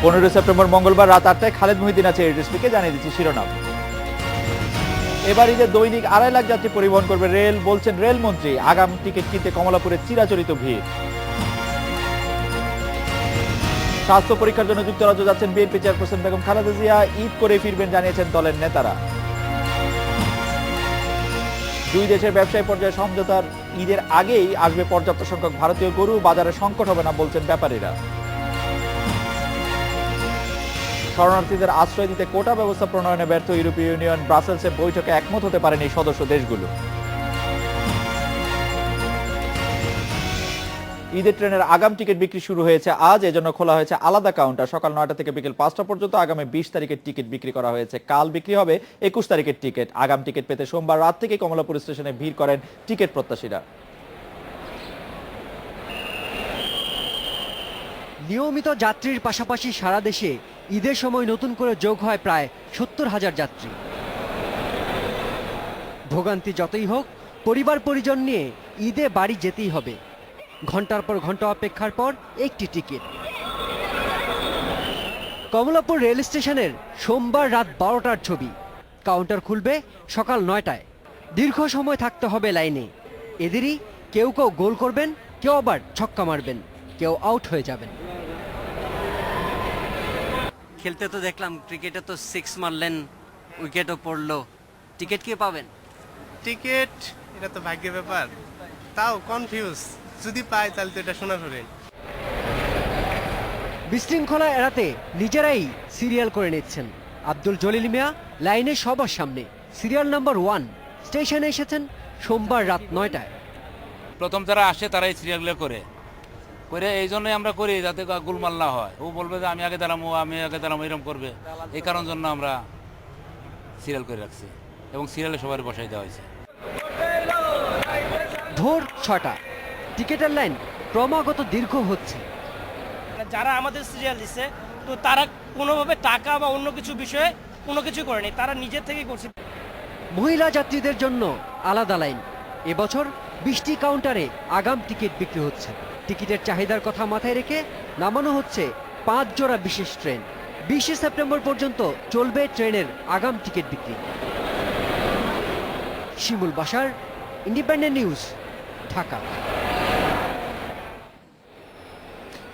15 September মঙ্গলবার রাত 8টায় খালেদ মহিউদ্দিন আছে এডিএসপিকে জানিয়ে দিচ্ছি শিরোনাম। এবার ঈদের দৈনিক 2.5 লাখ যাত্রী পরিবহন করবে রেল, বলছেন রেলমন্ত্রী। আগাম টিকিট কিনতে কমলাপুরে চিরাচরিত ভিড়। স্বাস্থ্য পরীক্ষার জন্য যুক্তরাজ্য যাচ্ছেন বিএনপি চেয়ারপারসন বেগম খালেদা জিয়া। ঈদ করে ফিরবেন জানিয়েছেন দলের নেতারা। দুই দেশের ব্যবসায়ী পর্যায়ে সমঝোতার ঈদের আগেই আসবে পর্যাপ্ত সংখ্যক ভারতীয় গরু, বাজারে সংকট হবে না বলছেন ব্যাপারীরা। শরণার্থীদের আশ্রয় দিতে কোটা ব্যবস্থা প্রণয়নে ব্যর্থ ইউরোপীয় ইউনিয়ন, ব্রাসেলসে বৈঠকে একমত হতে পারেনি সদস্য দেশগুলো। ঈদের ট্রেনের আগাম টিকিট বিক্রি শুরু হয়েছে আজ, এজন্য খোলা হয়েছে আলাদা কাউন্টার। সকাল 9টা থেকে বিকেল 5টা পর্যন্ত আগামী 20 তারিখের টিকিট বিক্রি করা হয়েছে। কাল বিক্রি হবে 21 তারিখের টিকিট। আগাম টিকিট পেতে সোমবার রাত থেকে কমলাপুর স্টেশনে ভিড় করেন টিকিট প্রত্যাশীরা। নিয়মিত যাত্রীর পাশাপাশি সারা দেশে ঈদের সময় নতুন করে যোগ হয় প্রায় 70,000 যাত্রী। ভোগান্তি যতই হোক, পরিবার পরিজন নিয়ে ঈদে বাড়ি যেতেই হবে। ঘন্টার পর ঘন্টা অপেক্ষার পর একটি টিকিট। কমলাপুর রেল স্টেশনের সোমবার রাত 12টার ছবি। কাউন্টার খুলবে সকাল 9টায়। দীর্ঘ সময় থাকতে হবে লাইনে। এদেরই কেউ কেউ গোল করবেন, কেউ আবার ছক্কা মারবেন, কেউ আউট হয়ে যাবেন। খেলতে তো দেখলাম, ক্রিকেটে তো 6 মারলেন, উইকেটও পড়লো। টিকিট কি পাবেন? টিকিট এটা তো ভাগ্যের ব্যাপার, তাও কনফিউজ। যদি পাই তাহলে তো এটা সোনার হরিণ। বিশৃঙ্খলা এড়াতে নিজেরাই সিরিয়াল করে নিচ্ছেন। আব্দুল জলিল মিয়া লাইনে সবার সামনে, সিরিয়াল নাম্বার 1। স্টেশনে এসেছেন সোমবার রাত 9টায়। প্রথম যারা আসে তারাই সিরিয়ালগুলো করে এই জন্যই আমরা করি, যাতে গোলমাল না হয়। ও বলবে যে আমি আগে দাঁড়াবো, এরকম করবে। এই কারণ জন্য আমরা সিরিয়াল করে রাখছি এবং সিরিয়ালে সবার বসাই দেওয়া হয়েছে। ভোর 6টা, টিকেটের লাইন ক্রমাগত দীর্ঘ হচ্ছে। যারা আমাদের সিরিয়াল দিচ্ছে, তো তারা কোনোভাবে টাকা বা অন্য কিছু বিষয়ে কোনো কিছু করেনি, তারা নিজের থেকেই করছে। মহিলা যাত্রীদের জন্য আলাদা লাইন। এবছর 20টি কাউন্টারে আগাম টিকিট বিক্রি হচ্ছে। টিকিটের চাহিদার কথা মাথায় রেখে নামানো হচ্ছে 5 জোড়া বিশেষ ট্রেন। 20 সেপ্টেম্বর পর্যন্ত চলবে ট্রেনের আগাম টিকিট বিক্রি। শিমুল বাশার, ইন্ডিপেন্ডেন্ট নিউজ, ঢাকা।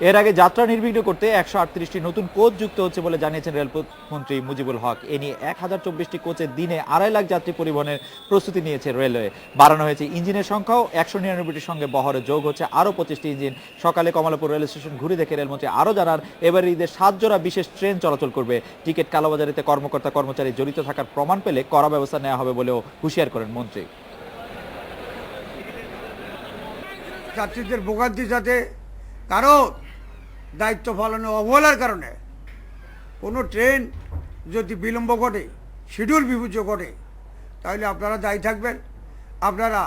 এর আগে যাত্রা নির্বিঘ্ন করতে 138টি নতুন কোচ যুক্ত হচ্ছে বলে জানিয়েছেন রেলমন্ত্রী মুজিবুল হক। এ নিয়ে 1024টি কোচে দিনে 2.5 লাখ যাত্রী পরিবহনের প্রস্তুতি নিয়েছে রেলওয়ে। বাড়ানো হয়েছে ইঞ্জিনের সংখ্যাও, 199টির সঙ্গে বহরে যোগ হচ্ছে আরও 25টি ইঞ্জিন। সকালে কমলাপুর রেল স্টেশন ঘুরে দেখে রেলমন্ত্রী আরও জানান, এবার ঈদের 7 জোড়া বিশেষ ট্রেন চলাচল করবে। টিকিট কালোবাজারিতে কর্মকর্তা কর্মচারী জড়িত থাকার প্রমাণ পেলে কড়া ব্যবস্থা নেওয়া হবে বলেও হুঁশিয়ার করেন মন্ত্রী। যাত্রীদের ভোগান্তি যাতে কারো দায়িত্ব পালনে অবহেলার কারণে কোনো ট্রেন যদি বিলম্ব ঘটে, শিডিউল বিপর্য ঘটে, তাহলে আপনারা দায়ী থাকবেন। আপনারা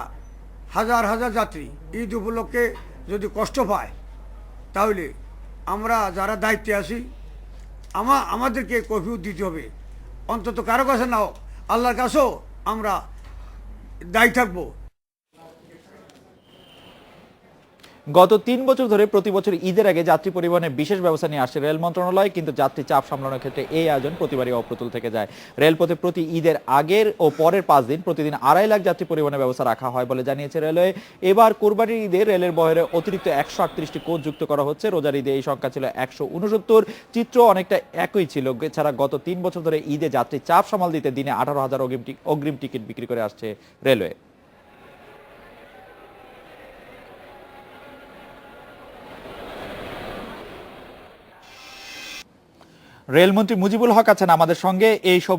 হাজার হাজার যাত্রী ঈদ উপলক্ষে যদি কষ্ট পায়, তাহলে আমরা যারা দায়িত্বে আছি আমাদেরকে কৈফিয়ত দিতে হবে। অন্তত কারো কাছে নাও, আল্লাহর কাছেও আমরা দায়ী থাকবো। গত 3 বছর ধরে প্রতি বছর ঈদের আগে যাত্রী পরিবহনের বিশেষ ব্যবস্থা নিয়ে আসছে রেল মন্ত্রণালয়, কিন্তু যাত্রী চাপ সামলানোর ক্ষেত্রে এই আয়োজন প্রতিবারই অপ্রতুল থেকে যায়। রেলপথে প্রতি ঈদের আগের ও পরের 5 দিন প্রতিদিন 2.5 লাখ যাত্রী পরিবহনের ব্যবস্থা রাখা হয় বলে জানিয়েছে রেলওয়ে। এবার কোরবানির ঈদে রেলের বহরে অতিরিক্ত 138টি কোচ যুক্ত করা হচ্ছে। রোজার ঈদে এই সংখ্যা ছিল 169। চিত্র অনেকটা একই ছিল। এছাড়া গত 3 বছর ধরে ঈদে যাত্রী চাপ সামাল দিতে দিনে 18,000 অগ্রিম টিকিট বিক্রি করে আসছে রেলওয়ে। রেলমন্ত্রী মুজিবুল হক আছেন আমাদের সঙ্গে এই সব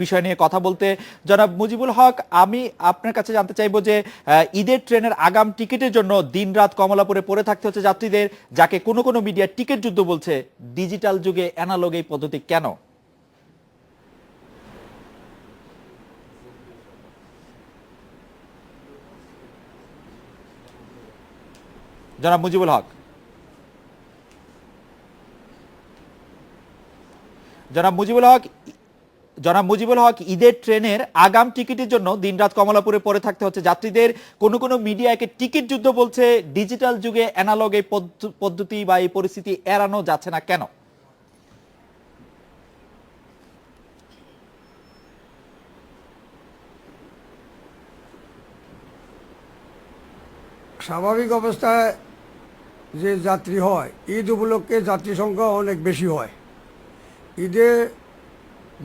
বিষয় নিয়ে কথা বলতে। জনাব মুজিবুল হক, আমি আপনার কাছে জানতে চাইবো যে ঈদের ট্রেনের আগাম টিকিটের জন্য দিনরাত কমলাপুরে পড়ে থাকতে হচ্ছে যাত্রীদের, যাকে কোনো কোনো মিডিয়া টিকিট যুদ্ধ বলছে। ডিজিটাল যুগে অ্যানালগ এই পদ্ধতি কেন? জনাব মুজিবুল হক। জনাব মুজিবুল হক, ঈদের ট্রেনের আগাম টিকিটের জন্য দিনরাত কমলাপুরে পড়ে থাকতে হচ্ছে যাত্রীদের। কোন কোন মিডিয়াকে টিকিট যুদ্ধ বলছে। ডিজিটাল যুগে অ্যানালগ এই পদ্ধতি বা এই পরিস্থিতি এড়ানো যাচ্ছে না কেন? স্বাভাবিক অবস্থায় যে যাত্রী হয়, ঈদ উপলক্ষে যাত্রী সংখ্যা অনেক বেশি হয়। ঈদে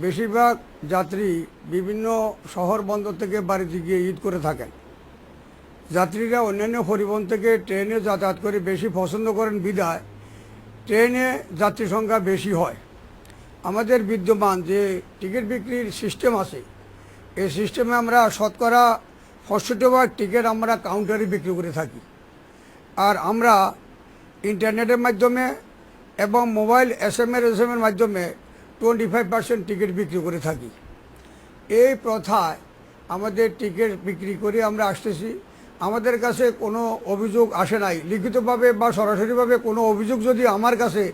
বেশিরভাগ যাত্রী বিভিন্ন শহর বন্দর থেকে বাড়িতে গিয়ে ঈদ করে থাকেন। যাত্রীরা অন্যান্য পরিবহন থেকে ট্রেনে যাতায়াত করে বেশি পছন্দ করেন বিধায় ট্রেনে যাত্রী সংখ্যা বেশি হয়। আমাদের বিদ্যমান যে টিকিট বিক্রির সিস্টেম আছে, এই সিস্টেমে আমরা শতকরা ৬৫% টিকিট আমরা কাউন্টারে বিক্রি করে থাকি। আর আমরা ইন্টারনেটের মাধ্যমে এবং মোবাইল এসএমের মাধ্যমে 25% টিকিট বিক্রি করে থাকি। এই প্রথায় আমাদের টিকিট বিক্রি করে আমরা আসতেছি। আমাদের কাছে কোনো অভিযোগ আসে নাই, লিখিতভাবে বা সরাসরিভাবে কোনো অভিযোগ যদি আমার কাছে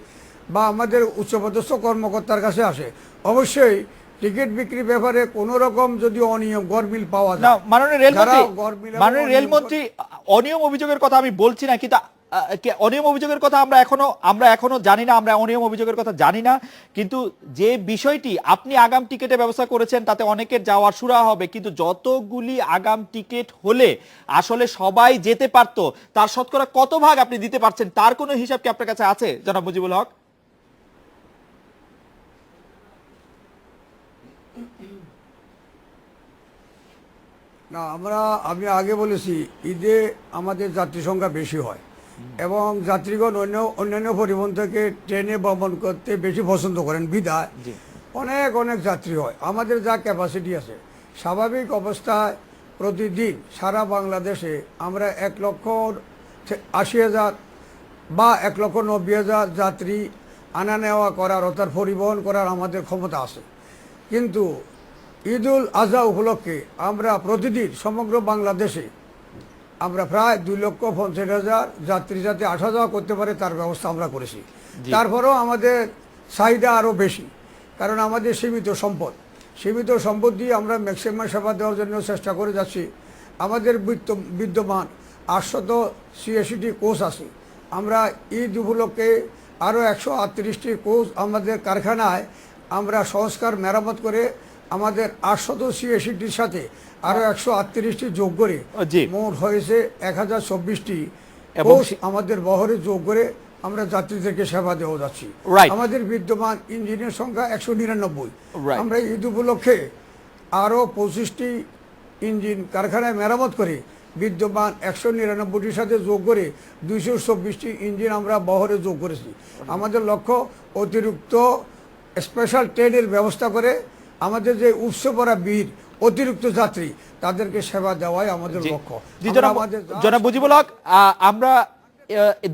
বা আমাদের উচ্চপদস্থ কর্মকর্তার কাছে আসে, অবশ্যই টিকিট বিক্রির ব্যাপারে কোনো রকম যদি অনিয়ম গরমিল পাওয়া না যায়, মাননীয় রেলমন্ত্রী অনিয়ম অভিযোগের কথা আমি বলছি না, কিন্তু অনিয়ম অভিযোগের কথা আমরা এখনো জানি না, আমরা অনিয়ম অভিযোগের কথা জানি না। কিন্তু যে বিষয়টি আপনি আগাম টিকিটের ব্যবস্থা করেছেন তাতে অনেকের যাওয়ার সুরাহা হবে, কিন্তু যতগুলি আগাম টিকিট হলে আসলে সবাই যেতে পারতো তার শতকরা কত ভাগ আপনি দিতে পারছেন, তার কোনো হিসাব কি আপনার কাছে আছে জনাব মুজিবুল হক? না, আমি আগে বলেছি ঈদে আমাদের যাত্রী সংখ্যা বেশি হয় এবং যাত্রীগণ অন্যান্য পরিবহন থেকে ট্রেনে ভ্রমণ করতে বেশি পছন্দ করেন বিধায় অনেক যাত্রী হয়। আমাদের যা ক্যাপাসিটি আছে, স্বাভাবিক অবস্থায় প্রতিদিন সারা বাংলাদেশে আমরা 1,80,000 বা 1,90,000 যাত্রী আনা নেওয়া করার অর্থাৎ পরিবহন করার আমাদের ক্ষমতা আছে। কিন্তু ঈদুল আজহা উপলক্ষে আমরা প্রতিদিন সমগ্র বাংলাদেশে আমরা প্রায় 2,50,000 যাত্রী যাতে আসা যাওয়া করতে পারে তার ব্যবস্থা আমরা করেছি। তারপরেও আমাদের চাহিদা আরও বেশি, কারণ আমাদের সীমিত সম্পদ দিয়ে আমরা ম্যাক্সিমাম সেবা দেওয়ার জন্য চেষ্টা করে যাচ্ছি। আমাদের বিদ্যমান 886টি কোচ আছে। আমরা ঈদ উপলক্ষে আরও 138টি কোচ আমাদের কারখানায় আমরা সংস্কার মেরামত করে আমাদের 886টির সাথে আরো 138টি যোগ করে মোট হয়েছে 1024টি কোচ আমাদের বহরে যোগ করে আমরা যাত্রীদেরকে সেবা দেওয়া যাচ্ছি। আমাদের বিদ্যমান ইঞ্জিনের সংখ্যা 199। আমরা ঈদ উপলক্ষে আরো 25টি ইঞ্জিন কারখানায় মেরামত করে বিদ্যমান 199টির সাথে যোগ করে 224টি ইঞ্জিন আমরা বহরে যোগ করেছি। আমাদের লক্ষ্য অতিরিক্ত স্পেশাল ট্রেনের ব্যবস্থা করে আমাদের যে উৎসবরা বীর অতিরিক্ত যাত্রী তাদেরকে সেবা দেওয়াই আমাদের লক্ষ্য। জনাব মুজিবুল হক, আমরা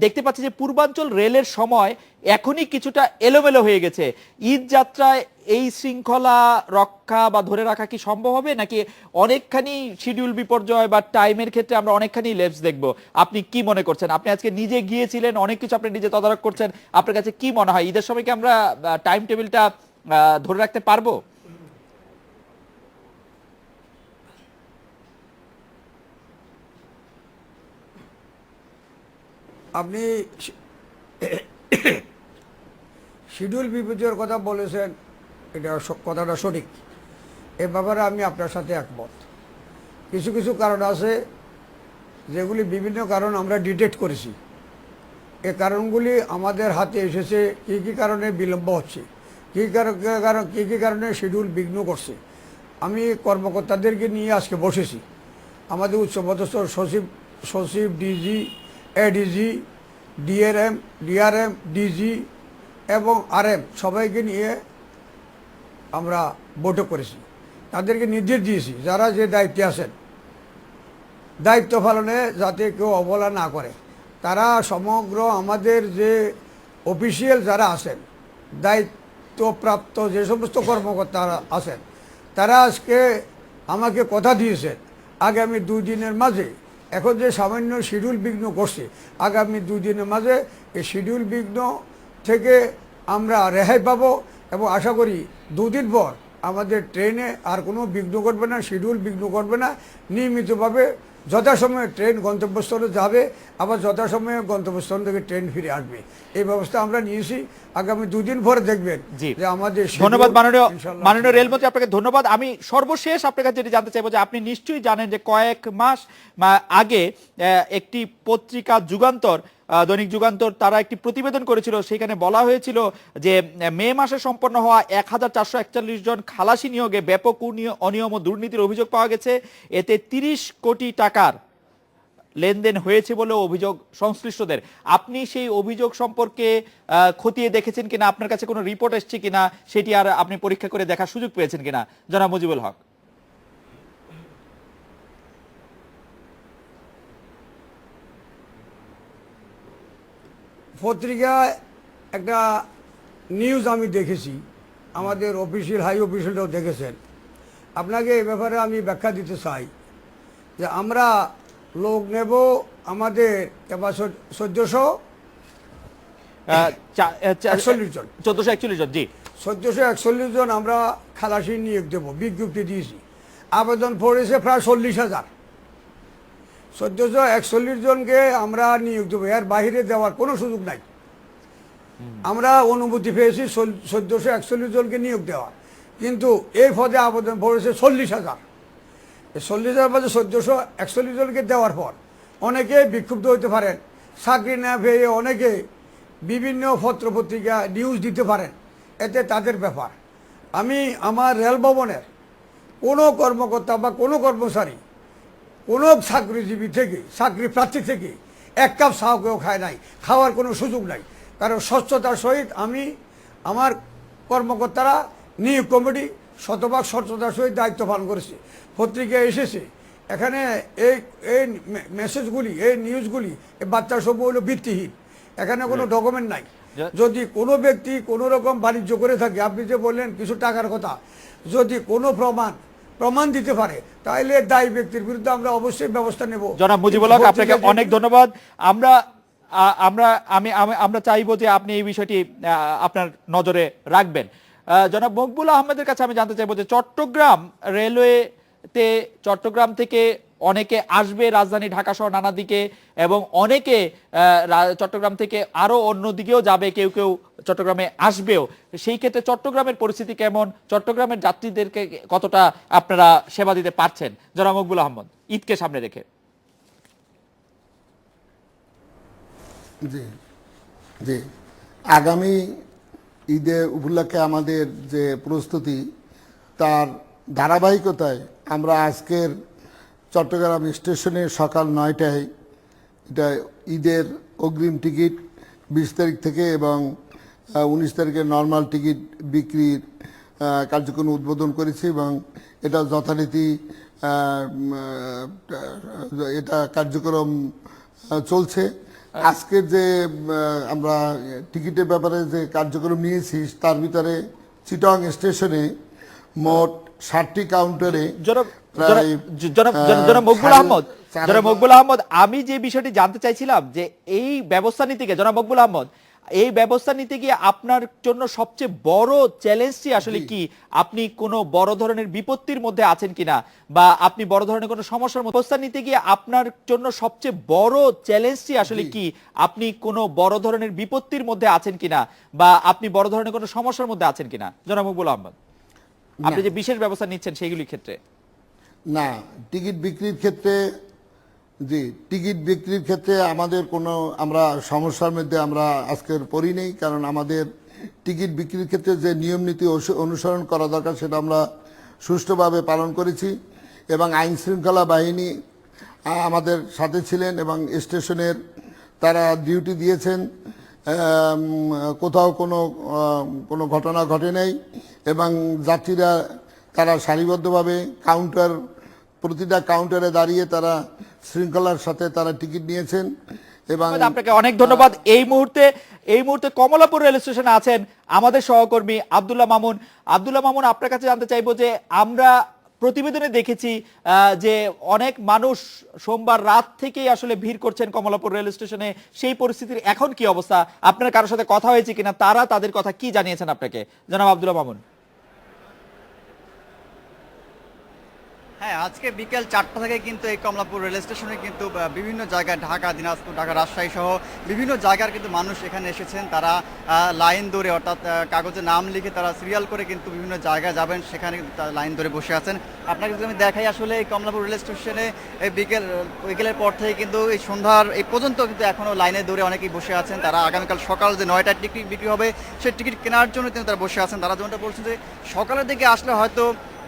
দেখতে পাচ্ছি যে পূর্বাঞ্চল রেলের সময় এখনই কিছুটা এলোমেলো হয়ে গেছে। ঈদ যাত্রায় এই শৃঙ্খলা রক্ষা বা ধরে রাখা কি সম্ভব হবে, নাকি অনেকখানি শিডিউল বিপর্যয় বা টাইমের ক্ষেত্রে আমরা অনেকখানি লেপস দেখব? আপনি কি মনে করছেন? আপনি আজকে নিজে গিয়েছিলেন, অনেক কিছু আপনি নিজে তদারক করছেন, আপনার কাছে কি মনে হয় ঈদের সময় কি আমরা টাইম টেবিলটা ধরে রাখতে পারবো? আপনি শিডিউল বিপর্যয়ের কথা বলেছেন, এটা কথাটা সঠিক। এ ব্যাপারে আমি আপনার সাথে একমত। কিছু কারণ আছে যেগুলি বিভিন্ন কারণ আমরা ডিটেক্ট করেছি। এ কারণগুলি আমাদের হাতে এসেছে, কী কারণে বিলম্ব হচ্ছে, কী কারণে শিডিউল বিঘ্ন করছে। আমি কর্মকর্তাদেরকে নিয়ে আজকে বসেছি। আমাদের উচ্চপদস্থ সচিব, ডিজি, এডিজি, ডিআরএম, ডিজি এবং আরএম সবাইকে নিয়ে আমরা বৈঠক করেছি। তাদেরকে নির্দেশ দিয়েছি যারা যে দায়িত্বে আছেন দায়িত্ব পালনে যাতে কেউ অবহেলা না করে। তারা সমগ্র আমাদের যে অফিসিয়াল যারা আছেন, দায়িত্বপ্রাপ্ত যে সমস্ত কর্মকর্তারা আছেন, তারা আজকে আমাকে কথা দিয়েছেন আগামী 2 দিনের মাঝে, এখন যে সামান্য শিডিউল বিঘ্ন করছে, আগামী 2 দিনের মাঝে এই শিডিউল বিঘ্ন থেকে আমরা রেহাই পাবো এবং আশা করি 2 দিন পর আমাদের ট্রেনে আর কোনো বিঘ্ন ঘটবে না, শিডিউল বিঘ্ন ঘটবে না, নিয়মিতভাবে যথাসময়ে ট্রেন গন্তব্যস্থলে যাবে, আবার যথাসময়ে গন্তব্যস্থল থেকে ট্রেন ফিরে আসবে। এই ব্যবস্থা আমরা নিয়েছি। আগামী 2 দিন পরে দেখবেন জি যে আমাদের ধন্যবাদ মাননীয় ইনশাআল্লাহ মাননীয় রেলমন্ত্রী, আপনাকে ধন্যবাদ। আমি সর্বশেষ আপনার কাছে যেটি জানতে চাইবো যে আপনি নিশ্চয়ই জানেন যে কয়েক মাস আগে একটি পত্রিকা যুগান্তর, দৈনিক যুগান্তর, তারা একটি প্রতিবেদন করেছিল। সেখানে বলা হয়েছিল যে মে মাসে সম্পন্ন হওয়া 1441 জন খালাসি নিয়োগে ব্যাপক অনিয়ম ও দুর্নীতির অভিযোগ পাওয়া গেছে। এতে 30 কোটি টাকার লেনদেন হয়েছে বলে অভিযোগ সংশ্লিষ্টদের। আপনি সেই অভিযোগ সম্পর্কে খতিয়ে দেখেছেন কিনা, আপনার কাছে কোনো রিপোর্ট এসেছে কিনা, সেটি আর আপনি পরীক্ষা করে দেখার সুযোগ পেয়েছেন কিনা, জনাব মুজিবুল হক? পত্রিকায় একটা নিউজ আমি দেখেছি, আমাদের অফিসিয়াল হাই অফিসিয়ালরাও দেখেছেন। আপনাকে এ ব্যাপারে আমি ব্যাখ্যা দিতে চাই যে আমরা লোক নেব আমাদের এবার 1441 জন 1441 জন, জি 1441 জন আমরা খালাসি নিয়োগ দেবো, বিজ্ঞপ্তি দিয়েছি। আবেদন পড়েছে প্রায় 40,000। 1441 জনকে আমরা নিয়োগ দেবো, এর বাইরে দেওয়ার কোনো সুযোগ নাই। আমরা অনুমতি পেয়েছি 1441 জনকে নিয়োগ দেওয়া, কিন্তু এই পদে আবেদন পড়েছে 40,000। 40,000 পদে 1441 জনকে দেওয়ার পর অনেকে বিক্ষুব্ধ হতে পারেন, চাকরি না পেয়ে অনেকে বিভিন্ন পত্র পত্রিকা নিউজ দিতে পারেন, এতে তাদের ব্যাপার। আমি আমার রেল ভবনের কোনো কর্মকর্তা বা কোনো কর্মচারী, কোনো চাকরিজীবী থেকে, চাকরি প্রার্থী থেকে 1 কাপ চা কেউ খায় নাই, খাওয়ার কোনো সুযোগ নাই। কারণ স্বচ্ছতার সহিত আমি আমার কর্মকর্তারা নিয়োগ কমিটি শতভাগ স্বচ্ছতার সহিত দায়িত্ব পালন করেছে। পত্রিকায় এসেছে, এখানে এই মেসেজগুলি, এই নিউজগুলি, এই বার্তা সব হলো ভিত্তিহীন, এখানে কোনো ডকুমেন্ট নাই। যদি কোনো ব্যক্তি কোনো রকম বাণিজ্য করে থাকে, আপনি যে বললেন কিছু টাকার কথা, যদি কোনো প্রমাণ দিতে পারে তাহলে দায়ী ব্যক্তির বিরুদ্ধে আমরা অবশ্যই ব্যবস্থা নেব। জনাব মুজিবুল হক, আপনাকে অনেক ধন্যবাদ। আমরা আমরা আমি আমরা চাইবো যে আপনি এই বিষয়টি আপনার নজরে রাখবেন। জনাব মকবুল আহমেদের কাছে আমি জানতে চাইবো যে চট্টগ্রাম রেলওয়েতে চট্টগ্রাম থেকে অনেকে আসবে রাজধানী ঢাকা সহ নানা দিকে, এবং অনেকে চট্টগ্রাম থেকে আরো অন্য দিকেও যাবে, কেউ কেউ চট্টগ্রামে আসবেও। সেই ক্ষেত্রে চট্টগ্রামের পরিস্থিতি কেমন, চট্টগ্রামের যাত্রীদেরকে কতটা আপনারা সেবা দিতে পারছেন, জনাব মকবুল আহমদ, ঈদকে সামনে রেখে? জি জি আগামী ঈদে উপলক্ষে আমাদের যে প্রস্তুতি, তার ধারাবাহিকতায় আমরা আজকের চট্টগ্রাম স্টেশনে সকাল 9টায় এটা ঈদের অগ্রিম টিকিট 20 তারিখ থেকে এবং 19 তারিখে নর্মাল টিকিট বিক্রির কার্যক্রম উদ্বোধন করেছি, এবং এটা যথারীতি এটা কার্যক্রম চলছে। আজকের যে আমরা টিকিটের ব্যাপারে যে কার্যক্রম নিয়েছি, তার ভিতরে চিটং স্টেশনে মোট 60টি কাউন্টারে জনাব মকবুল আহমদ, আমি যে বিষয়টি জানতে চাইছিলাম যে এই ব্যবস্থা নিতে গিয়ে, জনাব মকবুল আহমদ, এই ব্যবস্থা নিতে গিয়ে আপনার জন্য সবচেয়ে বড় চ্যালেঞ্জটি আসলে কি? আপনি কোনো বড় ধরনের বিপত্তির মধ্যে আছেন কিনা, বা আপনি বড় ধরনের কোনো সমস্যার মধ্যে? ব্যবস্থা নিতে গিয়ে আপনার জন্য সবচেয়ে বড় চ্যালেঞ্জটি আসলে কি? আপনি কোনো বড় ধরনের বিপত্তির মধ্যে আছেন কিনা, বা আপনি বড় ধরনের কোনো সমস্যার মধ্যে আছেন কিনা, জনাব মকবুল আহমদ, আপনি যে বিশেষ ব্যবস্থা নিচ্ছেন সেইগুলির ক্ষেত্রে? না, টিকিট বিক্রির ক্ষেত্রে, জি টিকিট বিক্রির ক্ষেত্রে আমাদের কোনো আমরা সমস্যার মধ্যে আমরা আজকের পড়ি নেই, কারণ আমাদের টিকিট বিক্রির ক্ষেত্রে যে নিয়ম নীতি অনুসরণ করা দরকার সেটা আমরা সুষ্ঠুভাবে পালন করেছি, এবং আইন শৃঙ্খলা বাহিনী আমাদের সাথে ছিলেন এবং স্টেশনের তারা ডিউটি দিয়েছেন। কোথাও কোনো ঘটনা ঘটে নাই, এবং যাত্রীরা তারা সারিবদ্ধভাবে প্রতিটা কাউন্টারে দাঁড়িয়ে তারা শৃঙ্খলার সাথে তারা টিকিট নিয়েছেন। এবং আপনাকে অনেক ধন্যবাদ। এই মুহূর্তে কমলাপুর রেল স্টেশনে আছেন আমাদের সহকর্মী আব্দুল্লাহ মামুন। আব্দুল্লাহ মামুন, আপনার কাছে জানতে চাইবো যে আমরা প্রতিবেদনে দেখেছি যে অনেক মানুষ সোমবার রাত থেকেই আসলে ভিড় করছেন কমলাপুর রেল স্টেশনে। সেই পরিস্থিতির এখন কি অবস্থা? আপনার কারোর সাথে কথা হয়েছে কিনা, তারা তাদের কথা কি জানিয়েছেন আপনাকে, জনাব আব্দুল্লাহ মামুন? হ্যাঁ, আজকে বিকেল 4টা থেকে কিন্তু এই কমলাপুর রেল স্টেশনে কিন্তু বিভিন্ন জায়গায় ঢাকা, দিনাজপুর, ঢাকা, রাজশাহী সহ বিভিন্ন জায়গার কিন্তু মানুষ এখানে এসেছেন। তারা লাইন ধরে, অর্থাৎ কাগজে নাম লিখে তারা সিরিয়াল করে কিন্তু বিভিন্ন জায়গায় যাবেন, সেখানে কিন্তু তারা লাইন ধরে বসে আছেন। আপনাকে যদি আমি দেখাই, আসলে এই কমলাপুর রেল স্টেশনে এই বিকেলের পর থেকে কিন্তু এই সন্ধ্যার এই পর্যন্ত কিন্তু এখনও লাইনে ধরে অনেকেই বসে আছেন। তারা আগামীকাল সকাল যে 9টায় টিকিট বিক্রি হবে, সেই টিকিট কেনার জন্য কিন্তু তারা বসে আছেন। তারা যেমনটা বলছেন যে সকালের দিকে আসলে হয়তো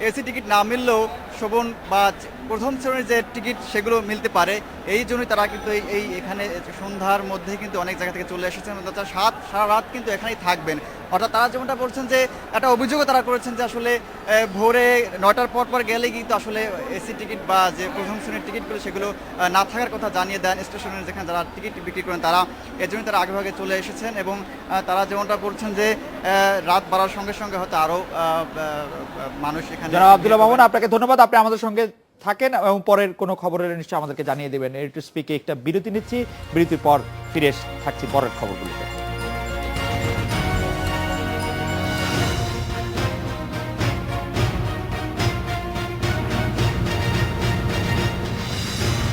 এসি টিকিট না মিললেও শোভন বা প্রথম শ্রেণীর যে টিকিট সেগুলো মিলতে পারে। এই জন্যই তারা কিন্তু এই এখানে সন্ধ্যার মধ্যে কিন্তু অনেক জায়গা থেকে চলে এসেছেন। তারা সারা রাত কিন্তু এখানেই থাকবেন। অর্থাৎ তারা যেমনটা বলছেন যে একটা অভিযোগও তারা করেছেন যে আসলে ভোরে 9টার পর গেলেই কিন্তু আসলে এসি টিকিট বা যে প্রথম শ্রেণীর টিকিটগুলো সেগুলো না থাকার কথা জানিয়ে দেন স্টেশনের যেখানে যারা টিকিট বিক্রি করেন তারা। এর জন্য তারা আগেভাগে চলে এসেছেন এবং তারা যেমনটা বলছেন যে রাত বাড়ার সঙ্গে সঙ্গে হয়তো আরও মানুষ এখানে। জনাব আব্দুল্লাহ মামুন, আপনাকে ধন্যবাদ। আপনি আমাদের সঙ্গে থাকেন এবং পরের কোনো খবরের নিশ্চয়ই আমাদেরকে জানিয়ে দেবেন। এর টু স্পিকে একটা বিরতি নিচ্ছি, বিরতির পর ফিরে থাকছি পরের খবরগুলোতে।